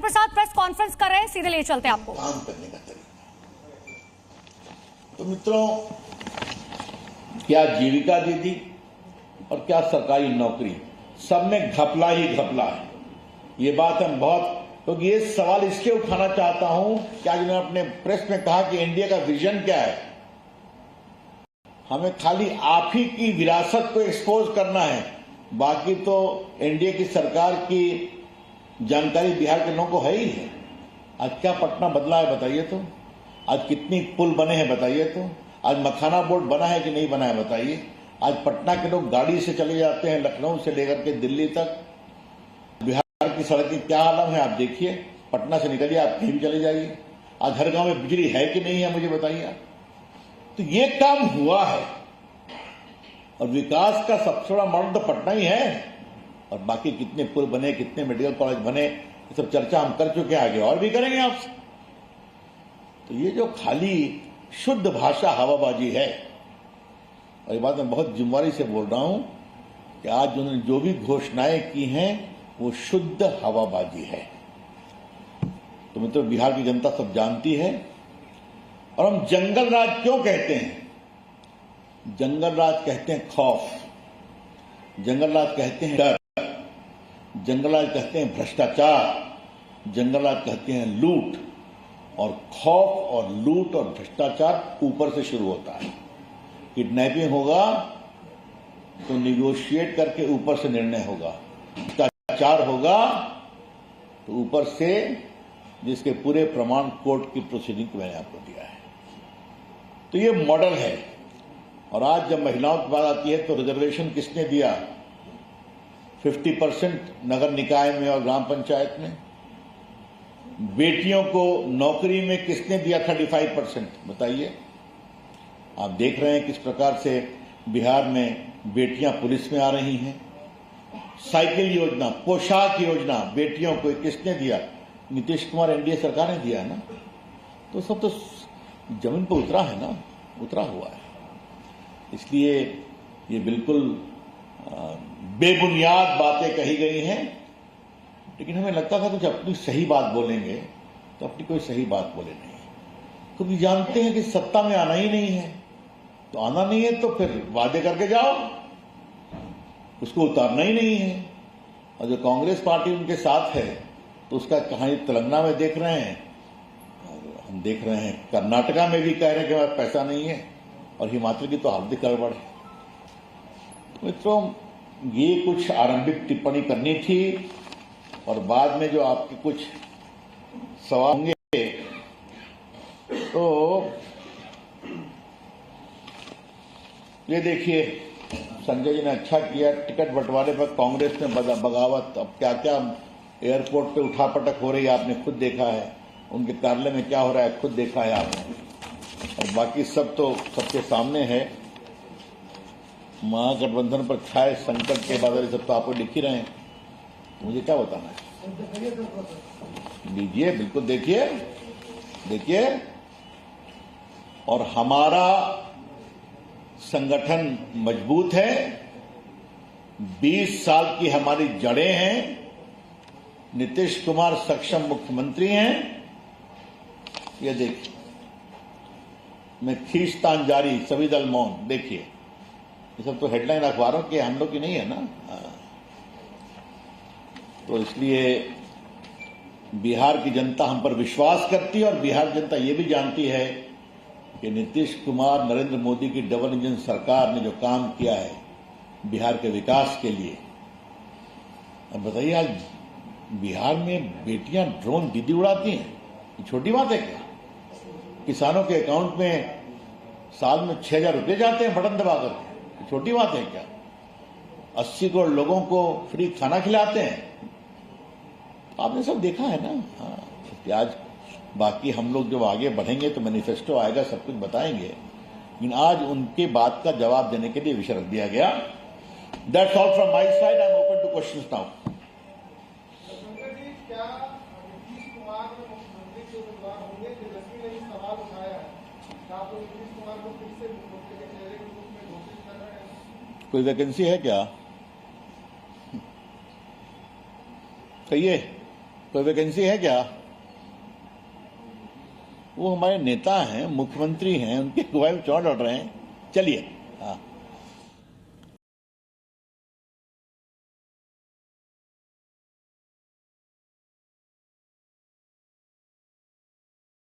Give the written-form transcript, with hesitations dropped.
प्रसाद press conference कर रहे हैं, सीधे ले चलते हैं आपको। काम करने का तरीका। तो मित्रों, क्या जीविका दीदी और क्या सरकारी नौकरी, सब में घपला ही घपला है। ये बात हम बहुत, क्योंकि ये सवाल इसलिए उठाना चाहता हूं कि आज मैंने अपने प्रेस में कहा कि इंडिया का विजन क्या है। हमें खाली आप ही की विरासत को एक्सपोज करना है, बाकी तो इंडिया की सरकार की जानकारी बिहार के लोगों को है ही है। आज क्या पटना बदला है बताइए तो, आज कितनी पुल बने हैं बताइए तो, आज मखाना बोर्ड बना है कि नहीं बना है बताइए। आज पटना के लोग गाड़ी से चले जाते हैं, लखनऊ से लेकर के दिल्ली तक। बिहार की सड़क की क्या हालत है आप देखिए, पटना से निकलिए आप कहीं भी चले जाइए। आज हर गांव में बिजली है कि नहीं है मुझे बताइए आप। तो ये काम हुआ है और विकास का सबसे बड़ा मॉडल तो पटना ही है। और बाकी कितने पुल बने, कितने मेडिकल कॉलेज बने, ये सब चर्चा हम कर चुके हैं, आगे और भी करेंगे आपसे। तो ये जो खाली शुद्ध भाषा हवाबाजी है, और ये बात मैं बहुत जिम्मेदारी से बोल रहा हूं कि आज उन्होंने जो भी घोषणाएं की हैं वो शुद्ध हवाबाजी है। तो मित्रों, बिहार की जनता सब जानती है। और हम जंगल राज क्यों कहते हैं? जंगल राज कहते हैं खौफ, जंगल राज कहते हैं डर, जंगल राज कहते हैं भ्रष्टाचार, जंगल राज कहते हैं लूट। और खौफ और लूट और भ्रष्टाचार ऊपर से शुरू होता है। किडनैपिंग होगा तो निगोशिएट करके ऊपर से निर्णय होगा, भ्रष्टाचार होगा तो ऊपर से, जिसके पूरे प्रमाण कोर्ट की प्रोसीडिंग मैंने आपको दिया है। तो ये मॉडल है। और आज जब महिलाओं की बात आती है तो रिजर्वेशन किसने दिया? 50% नगर निकाय में और ग्राम पंचायत में। बेटियों को नौकरी में किसने दिया 35%? बताइए। आप देख रहे हैं किस प्रकार से बिहार में बेटियां पुलिस में आ रही हैं। साइकिल योजना, पोशाक योजना बेटियों को किसने दिया? नीतीश कुमार एनडीए सरकार ने दिया है ना। तो सब तो जमीन पर उतरा है ना, उतरा हुआ है। इसलिए ये बिल्कुल बेबुनियाद बातें कही गई हैं। लेकिन हमें लगता था कि जब अपनी सही बात बोलेंगे तो अपनी कोई सही बात बोले नहीं, क्योंकि जानते हैं कि सत्ता में आना ही नहीं है। तो आना नहीं है तो फिर वादे करके जाओ, उसको उतारना ही नहीं है। और जो कांग्रेस पार्टी उनके साथ है तो उसका कहानी तेलंगाना में देख रहे हैं, और हम देख रहे हैं कर्नाटका में भी कह रहे हैं कि हमारे पास पैसा नहीं है, और हिमाचल की तो हार्दिक गड़बड़ है। मित्रों, ये कुछ आरंभिक टिप्पणी करनी थी, और बाद में जो आपके कुछ सवाल होंगे तो ये देखिए, संजय जी ने अच्छा किया, टिकट बंटवारे पर कांग्रेस में बगावत। अब क्या क्या एयरपोर्ट पे उठापटक हो रही है आपने खुद देखा है, उनके कार्यालय में क्या हो रहा है खुद देखा है आपने। और बाकी सब तो सबके सामने है। महागठबंधन पर छाए संकट के बारे सब तो आपको लिख ही रहे हैं, मुझे क्या बताना है? लीजिए, बिल्कुल देखिए, देखिए। और हमारा संगठन मजबूत है, 20 साल की हमारी जड़ें हैं, नीतीश कुमार सक्षम मुख्यमंत्री हैं। ये देखिए, मैं खींचतान जारी, सभी दल मौन। देखिए, ये सब तो हेडलाइन अखबारों के, हम लोग की नहीं है ना। तो इसलिए बिहार की जनता हम पर विश्वास करती है, और बिहार जनता ये भी जानती है कि नीतीश कुमार, नरेंद्र मोदी की डबल इंजन सरकार ने जो काम किया है बिहार के विकास के लिए। अब बताइए, आज बिहार में बेटियां ड्रोन दीदी उड़ाती हैं, ये छोटी बात है क्या? किसानों के अकाउंट में साल में 6,000 रुपये जाते हैं बटन दबाकर, ये छोटी बात है क्या? 80 करोड़ लोगों को फ्री खाना खिलाते हैं। आपने सब देखा है ना। हाँ, आज बाकी हम लोग जब आगे बढ़ेंगे तो मैनिफेस्टो आएगा, सब कुछ बताएंगे। लेकिन आज उनके बात का जवाब देने के लिए विषय रख दिया गया। That's all from my side. I am open two questions now. कोई वैकेंसी है क्या? कहिए। कोई वैकेंसी है क्या? वो हमारे नेता हैं, मुख्यमंत्री हैं, उनके अगुवाई में चुनाव लड़ रहे हैं। चलिए, हाँ।